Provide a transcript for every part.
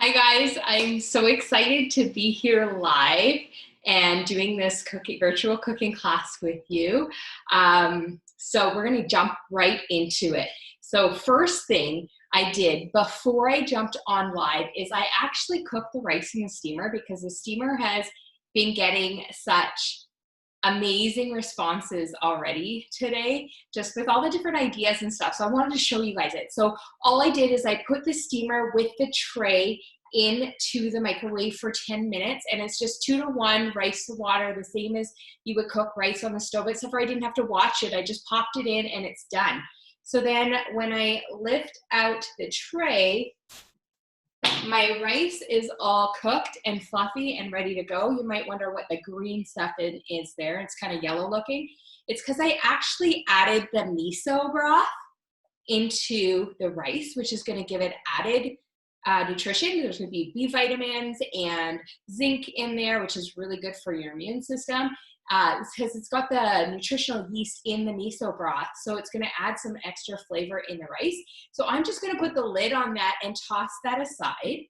Hi guys, I'm so excited to be here live and doing this virtual cooking class with you. So we're gonna jump right into it. So first thing I did before I jumped on live is I actually cooked the rice in the steamer because the steamer has been getting such amazing responses already today, just with all the different ideas and stuff. So I wanted to show you guys it. So all I did is I put the steamer with the tray into the microwave for 10 minutes, and it's just 2-to-1 rice to water, the same as you would cook rice on the stove, except for I didn't have to watch it. I just popped it in and it's done. So then when I lift out the tray, my rice is all cooked and fluffy and ready to go. You might wonder what the green stuff is there. It's kind of yellow looking. It's because I actually added the miso broth into the rice, which is going to give it added nutrition. There's going to be B vitamins and zinc in there, which is really good for your immune system. Because it's got the nutritional yeast in the miso broth, so it's going to add some extra flavor in the rice. So I'm just going to put the lid on that and toss that aside,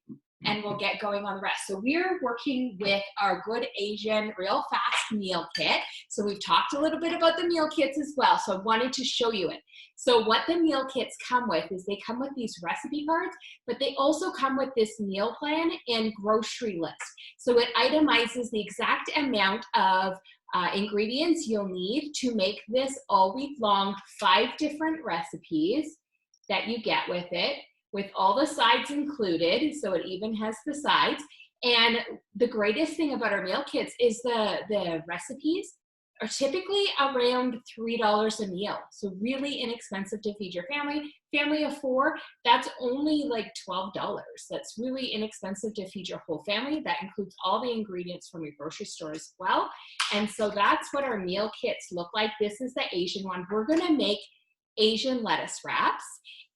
and we'll get going on the rest. So we're working with our Good Asian Real Fast Meal Kit. So we've talked a little bit about the meal kits as well, so I wanted to show you it. So what the meal kits come with is they come with these recipe cards, but they also come with this meal plan and grocery list. So it itemizes the exact amount of ingredients you'll need to make this all week long, 5 different recipes that you get with it, with all the sides included, so it even has the sides. And the greatest thing about our meal kits is the recipes are typically around $3 a meal. So really inexpensive to feed your family. Family of 4, that's only like $12. That's really inexpensive to feed your whole family. That includes all the ingredients from your grocery store as well. And so that's what our meal kits look like. This is the Asian one. We're gonna make Asian lettuce wraps,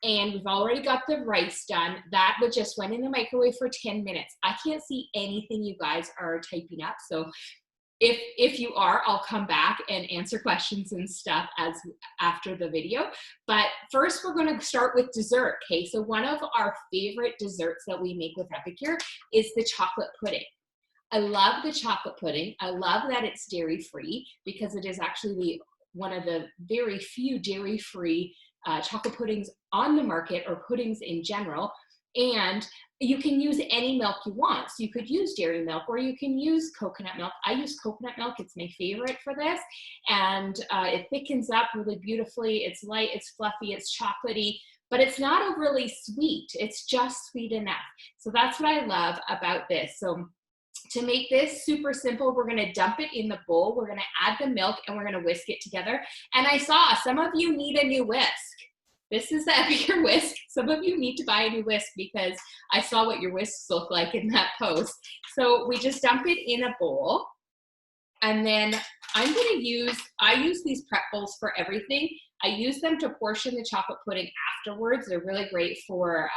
and we've already got the rice done. That would just went in the microwave for 10 minutes. I can't see anything you guys are typing up, so if you are, I'll come back and answer questions and stuff after the video. But first we're gonna start with dessert, okay? So one of our favorite desserts that we make with Epicure is the chocolate pudding. I love the chocolate pudding. I love that it's dairy-free because it is actually one of the very few dairy-free chocolate puddings on the market, or puddings in general. And you can use any milk you want. So you could use dairy milk, or you can use coconut milk. I use coconut milk. It's my favorite for this. And it thickens up really beautifully. It's light, it's fluffy, it's chocolatey, but it's not overly sweet. It's just sweet enough. So that's what I love about this. So to make this super simple, we're gonna dump it in the bowl. We're gonna add the milk and we're gonna whisk it together. And I saw some of you need a new whisk. This is the Epicure whisk. Some of you need to buy a new whisk because I saw what your whisks look like in that post. So we just dump it in a bowl. And then I use these prep bowls for everything. I use them to portion the chocolate pudding afterwards. They're really great for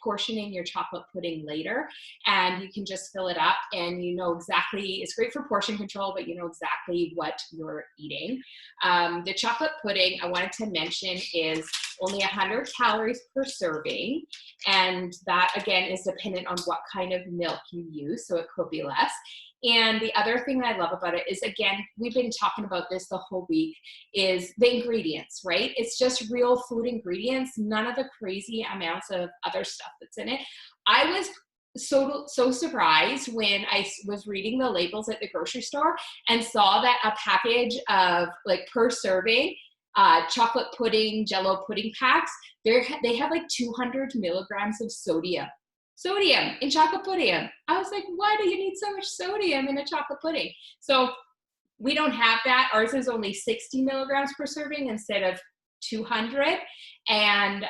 portioning your chocolate pudding later. And you can just fill it up and you know exactly, it's great for portion control, but you know exactly what you're eating. The chocolate pudding I wanted to mention is only 100 calories per serving. And that again is dependent on what kind of milk you use, so it could be less. And the other thing that I love about it is, again, we've been talking about this the whole week, is the ingredients, right? It's just real food ingredients, none of the crazy amounts of other stuff that's in it. I was so surprised when I was reading the labels at the grocery store and saw that a package of, like, per serving, chocolate pudding, Jello pudding packs, they have like 200 milligrams of sodium in chocolate pudding. I was like, why do you need so much sodium in a chocolate pudding? So we don't have that. Ours is only 60 milligrams per serving instead of 200. And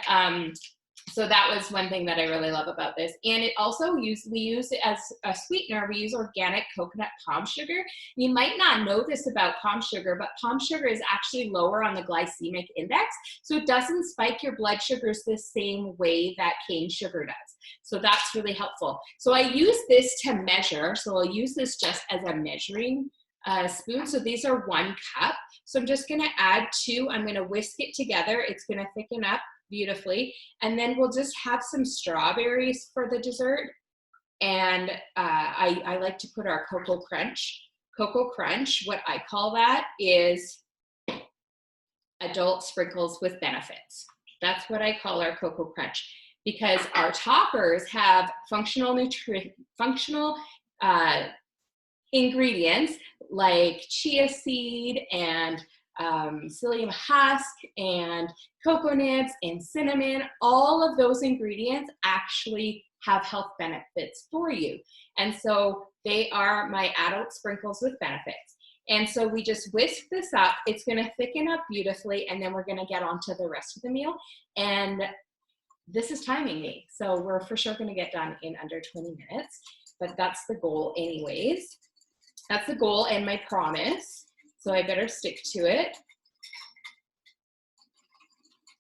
so that was one thing that I really love about this. And it also we use it as a sweetener. We use organic coconut palm sugar. You might not know this about palm sugar, but palm sugar is actually lower on the glycemic index. So it doesn't spike your blood sugars the same way that cane sugar does. So that's really helpful. So I use this to measure. So I'll use this just as a measuring spoon. So these are 1 cup. So I'm just gonna add 2. I'm gonna whisk it together. It's gonna thicken up beautifully. And then we'll just have some strawberries for the dessert. And I like to put our Cocoa Crunch. Cocoa Crunch, what I call that is adult sprinkles with benefits. That's what I call our Cocoa Crunch, because our toppers have functional ingredients like chia seed and psyllium husk and cocoa nibs and cinnamon. All of those ingredients actually have health benefits for you. And so they are my adult sprinkles with benefits. And so we just whisk this up. It's gonna thicken up beautifully, and then we're gonna get on to the rest of the meal. And this is timing me. So we're for sure gonna get done in under 20 minutes, but that's the goal anyways. That's the goal and my promise. So I better stick to it.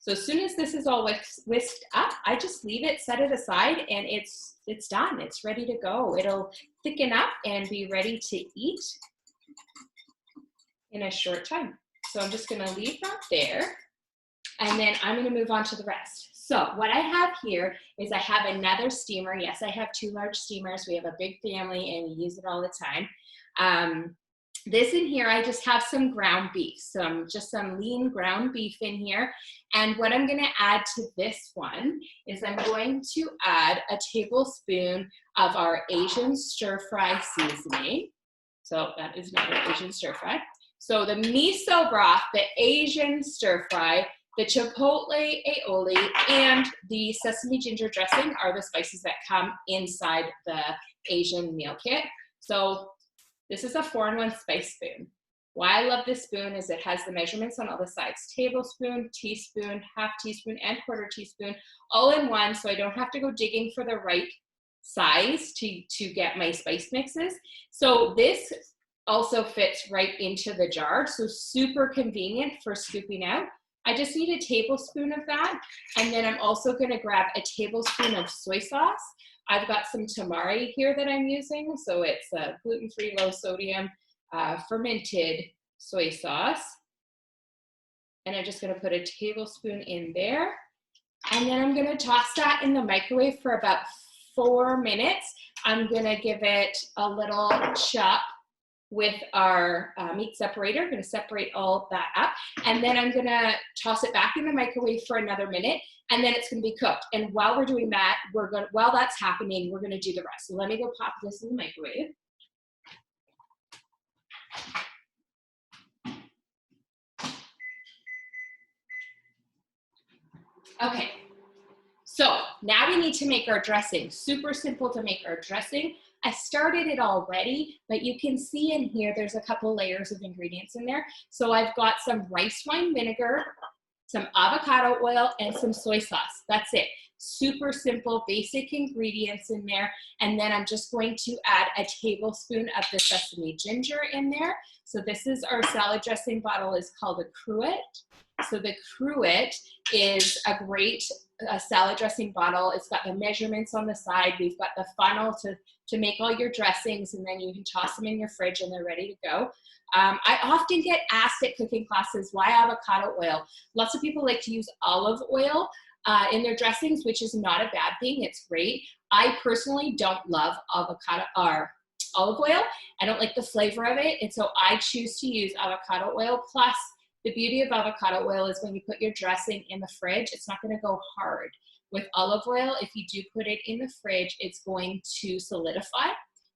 So as soon as this is all whisked up, I just leave it, set it aside, and it's done. It's ready to go. It'll thicken up and be ready to eat in a short time. So I'm just gonna leave that there, and then I'm gonna move on to the rest. So what I have here is I have another steamer. Yes, I have 2 large steamers. We have a big family and we use it all the time. This in here, I just have some ground beef, just some lean ground beef in here. And what I'm gonna add to this one is I'm going to add a tablespoon of our Asian stir-fry seasoning. So that is not an Asian stir-fry. So the miso broth, the Asian stir-fry, the chipotle aioli, and the sesame ginger dressing are the spices that come inside the Asian meal kit. So this is a 4-in-1 spice spoon. Why I love this spoon is it has the measurements on all the sides: tablespoon, teaspoon, half teaspoon, and quarter teaspoon, all in one, so I don't have to go digging for the right size to get my spice mixes. So this also fits right into the jar, so super convenient for scooping out. I just need a tablespoon of that, and then I'm also gonna grab a tablespoon of soy sauce. I've got some tamari here that I'm using, so it's a gluten-free, low-sodium, fermented soy sauce. And I'm just gonna put a tablespoon in there, and then I'm gonna toss that in the microwave for about 4 minutes. I'm gonna give it a little chop with our meat separator. I'm gonna separate all that up, and then I'm gonna toss it back in the microwave for another minute, and then it's gonna be cooked. And while we're doing that, while that's happening, we're gonna do the rest. So let me go pop this in the microwave. Okay, so now we need to make our dressing. Super simple to make our dressing. I started it already, but you can see in here there's a couple layers of ingredients in there. So I've got some rice wine vinegar, some avocado oil, and some soy sauce. That's it. Super simple, basic ingredients in there. And then I'm just going to add a tablespoon of the sesame ginger in there. So this is our salad dressing bottle, is called a Cruet. So the Cruet is a great salad dressing bottle. It's got the measurements on the side. We've got the funnel to make all your dressings, and then you can toss them in your fridge and they're ready to go. I often get asked at cooking classes, why avocado oil? Lots of people like to use olive oil in their dressings, which is not a bad thing. It's great. I personally don't love avocado or olive oil. I don't like the flavor of it, and so I choose to use avocado oil. Plus, the beauty of avocado oil is when you put your dressing in the fridge, it's not going to go hard. With olive oil, if you do put it in the fridge, it's going to solidify,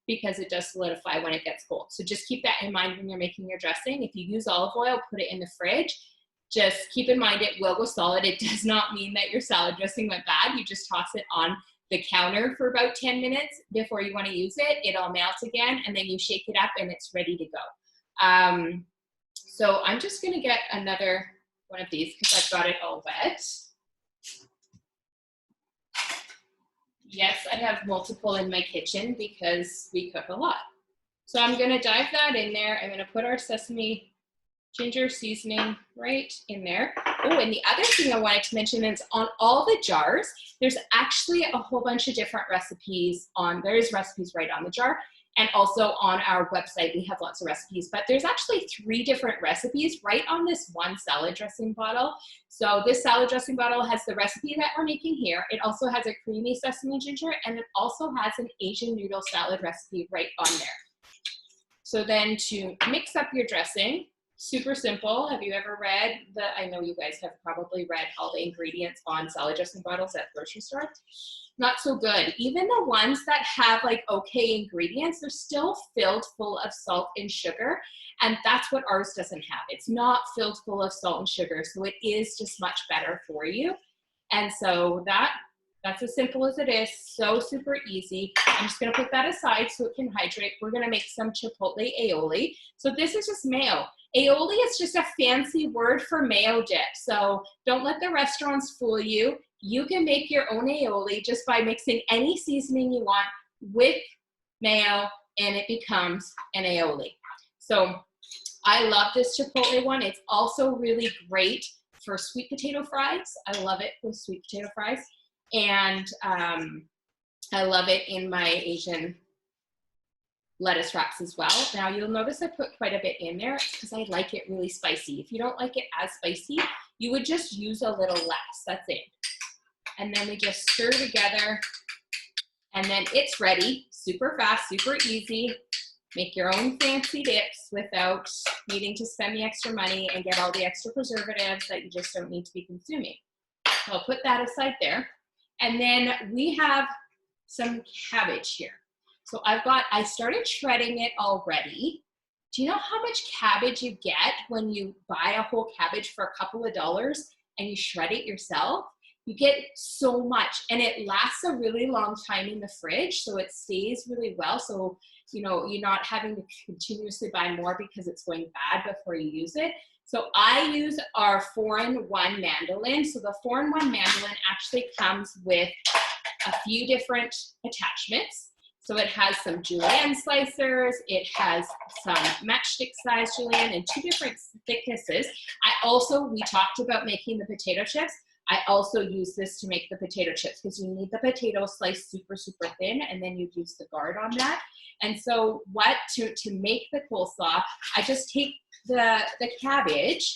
because it does solidify when it gets cold. So just keep that in mind when you're making your dressing. If you use olive oil, put it in the fridge. Just keep in mind it will go solid. It does not mean that your salad dressing went bad. You just toss it on the counter for about 10 minutes before you want to use it. It'll melt again, and then you shake it up and it's ready to go. So I'm just gonna get another one of these because I've got it all wet. Yes, I have multiple in my kitchen because we cook a lot. So I'm gonna dive that in there. I'm gonna put our sesame ginger seasoning right in there. Oh, and the other thing I wanted to mention is on all the jars, there's actually a whole bunch of different recipes on, there's recipes right on the jar. And also on our website, we have lots of recipes, but there's actually 3 different recipes right on this one salad dressing bottle. So this salad dressing bottle has the recipe that we're making here. It also has a creamy sesame ginger, and it also has an Asian noodle salad recipe right on there. So then to mix up your dressing, super simple. Have you ever read I know you guys have probably read all the ingredients on salad dressing bottles at the grocery store. Not so good. Even the ones that have like okay ingredients, they're still filled full of salt and sugar. And that's what ours doesn't have. It's not filled full of salt and sugar. So it is just much better for you. And so that's as simple as it is. So super easy. I'm just gonna put that aside so it can hydrate. We're gonna make some chipotle aioli. So this is just mayo. Aioli is just a fancy word for mayo dip. So don't let the restaurants fool you. You can make your own aioli just by mixing any seasoning you want with mayo, and it becomes an aioli. So I love this chipotle one. It's also really great for sweet potato fries. I love it with sweet potato fries. And I love it in my Asian lettuce wraps as well. Now you'll notice I put quite a bit in there because I like it really spicy. If you don't like it as spicy, you would just use a little less. That's it. And then we just stir together, and then it's ready. Super fast, super easy. Make your own fancy dips without needing to spend the extra money and get all the extra preservatives that you just don't need to be consuming. So I'll put that aside there. And then we have some cabbage here. So I started shredding it already. Do you know how much cabbage you get when you buy a whole cabbage for a couple of dollars and you shred it yourself? You get so much, and it lasts a really long time in the fridge, so it stays really well. So, you know, you're not having to continuously buy more because it's going bad before you use it. So I use our 4-in-1 mandolin. So the 4-in-1 mandolin actually comes with a few different attachments. So it has some julienne slicers, it has some matchstick size julienne and 2 different thicknesses. We talked about making the potato chips. I also use this to make the potato chips because you need the potato sliced super, super thin, and then you use the guard on that. And so to make the coleslaw, I just take the cabbage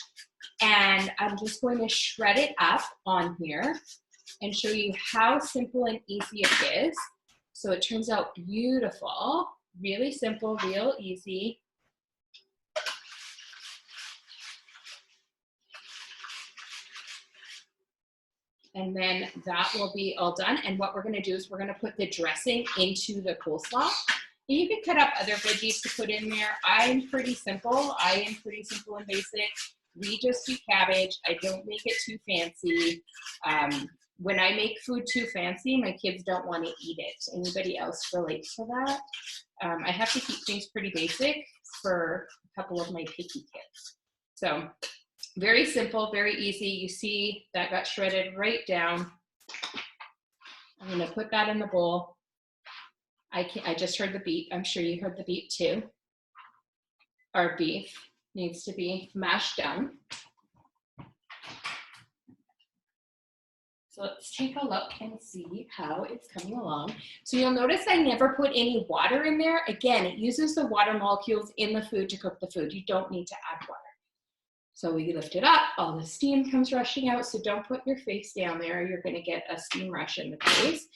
and I'm just going to shred it up on here and show you how simple and easy it is. So it turns out beautiful, really simple, real easy. And then that will be all done. And what we're gonna do is we're gonna put the dressing into the coleslaw. And you can cut up other veggies to put in there. I'm pretty simple. I am pretty simple and basic. We just do cabbage. I don't make it too fancy. When I make food too fancy, my kids don't want to eat it. Anybody else relate to that? I have to keep things pretty basic for a couple of my picky kids. So very simple, very easy. You see that got shredded right down. I'm gonna put that in the bowl. I just heard the beep. I'm sure you heard the beep too. Our beef needs to be mashed down. So let's take a look and see how it's coming along. So you'll notice I never put any water in there. Again, it uses the water molecules in the food to cook the food. You don't need to add water. So we lift it up, all the steam comes rushing out. So don't put your face down there. You're gonna get a steam rush in the face.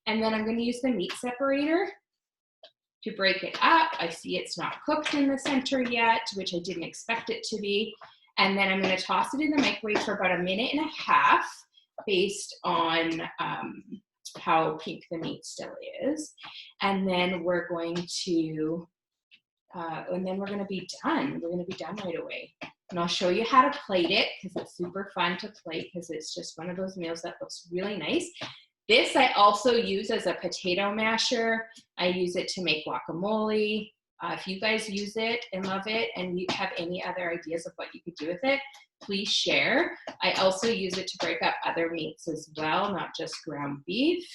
And then I'm gonna use the meat separator to break it up. I see it's not cooked in the center yet, which I didn't expect it to be. And then I'm gonna toss it in the microwave for about 1.5 minutes based on how pink the meat still is. And then we're going to, be done. We're gonna be done right away. And I'll show you how to plate it because it's super fun to plate because it's just one of those meals that looks really nice. This I also use as a potato masher. I use it to make guacamole. If you guys use it and love it and you have any other ideas of what you could do with it, please share. I also use it to break up other meats as well, not just ground beef.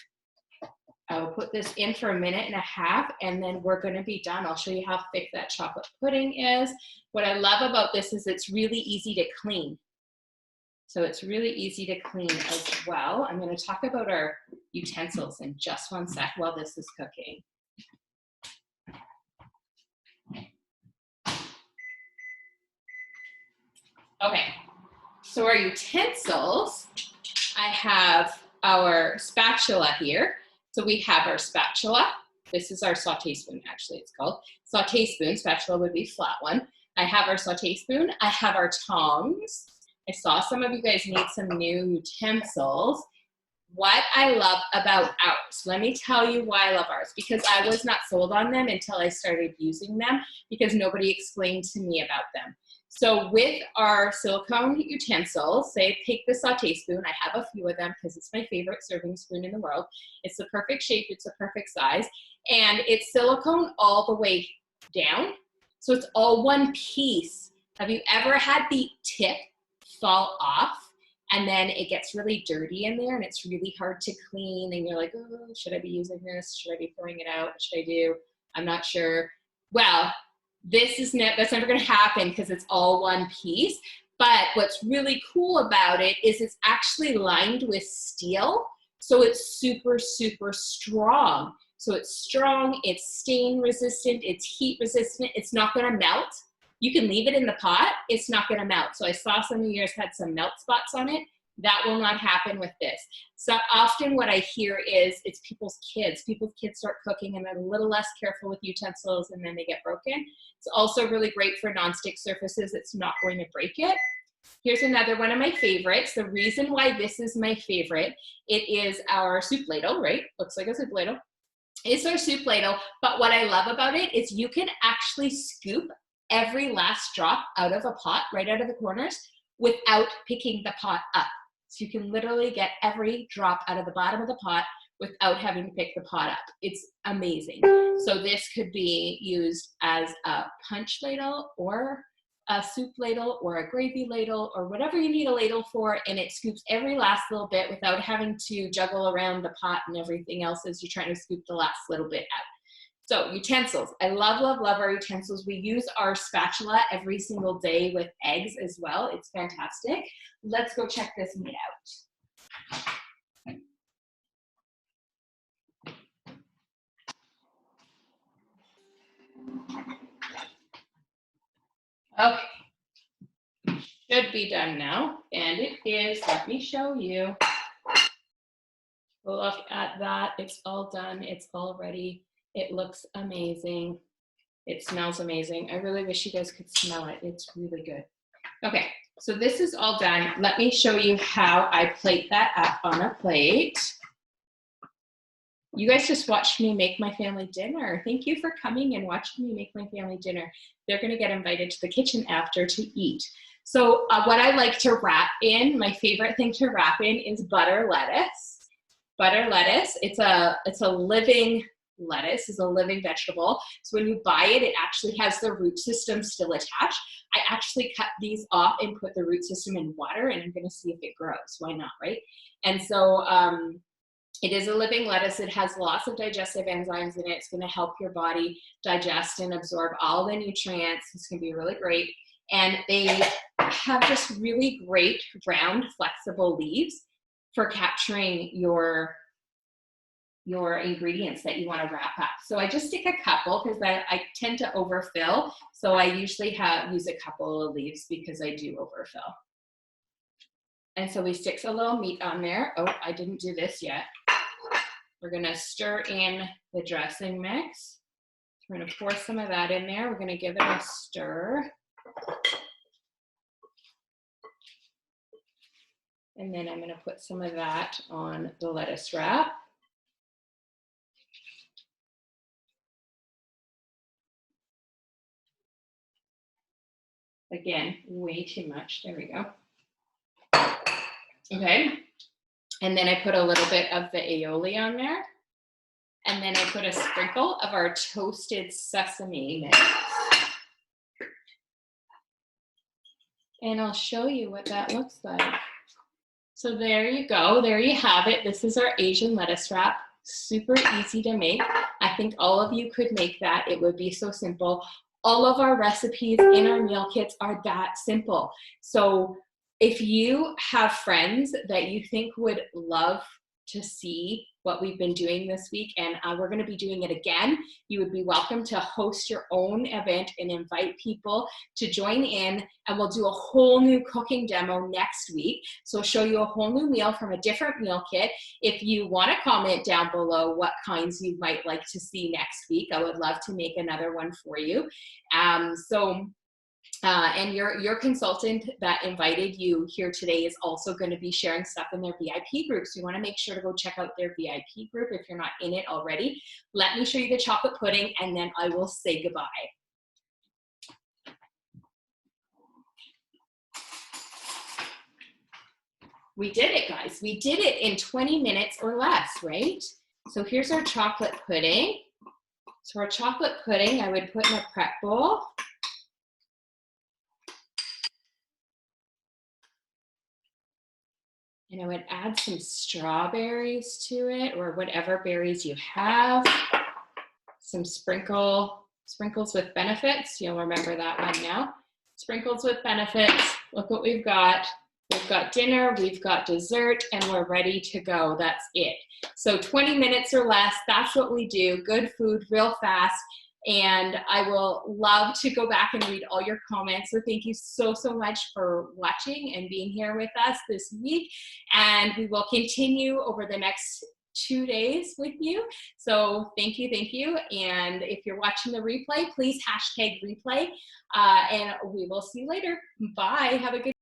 I will put this in for 1.5 minutes and then we're gonna be done. I'll show you how thick that chocolate pudding is. What I love about this is it's really easy to clean. So it's really easy to clean as well. I'm gonna talk about our utensils in just 1 sec while this is cooking. Okay, so our utensils, I have our spatula here. So we have our spatula. This is our sauté spoon, actually it's called. Sauté spoon, spatula would be flat one. I have our sauté spoon. I have our tongs. I saw some of you guys need some new utensils. What I love about ours, let me tell you why I love ours, because I was not sold on them until I started using them because nobody explained to me about them. So with our silicone utensils, say take the sauté spoon, I have a few of them because it's my favorite serving spoon in the world. It's the perfect shape, it's the perfect size, and it's silicone all the way down. So it's all one piece. Have you ever had the tip fall off and then it gets really dirty in there and it's really hard to clean and you're like, oh, should I be using this? Should I be throwing it out? What should I do? I'm not sure. Well, that's never gonna happen because it's all one piece. But what's really cool about it is it's actually lined with steel. So it's super, super strong. So it's strong, it's stain resistant, it's heat resistant, it's not gonna melt. You can leave it in the pot, it's not gonna melt. So I saw some of yours had some melt spots on it. That will not happen with this. So often what I hear is it's people's kids. People's kids start cooking and they're a little less careful with utensils and then they get broken. It's also really great for nonstick surfaces. It's not going to break it. Here's another one of my favorites. The reason why this is my favorite, it is our soup ladle, right? Looks like a soup ladle. It's our soup ladle, but what I love about it is you can actually scoop every last drop out of a pot, right out of the corners, without picking the pot up. So you can literally get every drop out of the bottom of the pot without having to pick the pot up. It's amazing. So this could be used as a punch ladle or a soup ladle or a gravy ladle or whatever you need a ladle for, and it scoops every last little bit without having to juggle around the pot and everything else as you're trying to scoop the last little bit out. So utensils, I love, love, love our utensils. We use our spatula every single day with eggs as well. It's fantastic. Let's go check this meat out. Okay, should be done now. And it is, let me show you. Look at that, it's all done, it's all ready. It looks amazing. It smells amazing. I really wish you guys could smell it. It's really good. Okay, so this is all done. Let me show you how I plate that up on a plate. You guys just watched me make my family dinner. Thank you for coming and watching me make my family dinner. They're gonna get invited to the kitchen after to eat. So what I like to wrap in, my favorite thing to wrap in is butter lettuce. Butter lettuce, it's a living lettuce, is a living vegetable. So when you buy it, it actually has the root system still attached. I actually cut these off and put the root system in water and I'm gonna see if it grows. Why not, right? And so it is a living lettuce. It has lots of digestive enzymes in it. It's gonna help your body digest and absorb all the nutrients. It's gonna be really great. And they have just really great round, flexible leaves for capturing your ingredients that you want to wrap up. So I just stick a couple because I tend to overfill. So I usually use a couple of leaves because I do overfill. And so we stick a little meat on there. Oh, I didn't do this yet. We're gonna stir in the dressing mix. We're gonna pour some of that in there. We're gonna give it a stir. And then I'm gonna put some of that on the lettuce wrap. Again, way too much, there we go. Okay, and then I put a little bit of the aioli on there. And then I put a sprinkle of our toasted sesame mix. And I'll show you what that looks like. So there you go, there you have it. This is our Asian lettuce wrap. super easy to make. I think all of you could make that. It would be so simple. All of our recipes in our meal kits are that simple. So if you have friends that you think would love to see what we've been doing this week, and we're going to be doing it again, you would be welcome to host your own event and invite people to join in, and we'll do a whole new cooking demo next week. So show you a whole new meal from a different meal kit. If you want to comment down below what kinds you might like to see next week, I would love to make another one for you. And your consultant that invited you here today is also going to be sharing stuff in their VIP group. So you want to make sure to go check out their VIP group if you're not in it already. Let me show you the chocolate pudding, and then I will say goodbye. We did it, guys. We did it in 20 minutes or less, right? So here's our chocolate pudding. So our chocolate pudding, I would put in a prep bowl. And I would add some strawberries to it, or whatever berries you have. Some sprinkles with benefits. You'll remember that one now. Sprinkles with benefits. Look what we've got. We've got dinner, we've got dessert, and we're ready to go. That's it. So 20 minutes or less, that's what we do. Good food, real fast. And I will love to go back and read all your comments. So thank you so, so much for watching and being here with us this week. And we will continue over the next 2 days with you. So thank you, thank you. And if you're watching the replay, please hashtag replay. And we will see you later. Bye. Have a good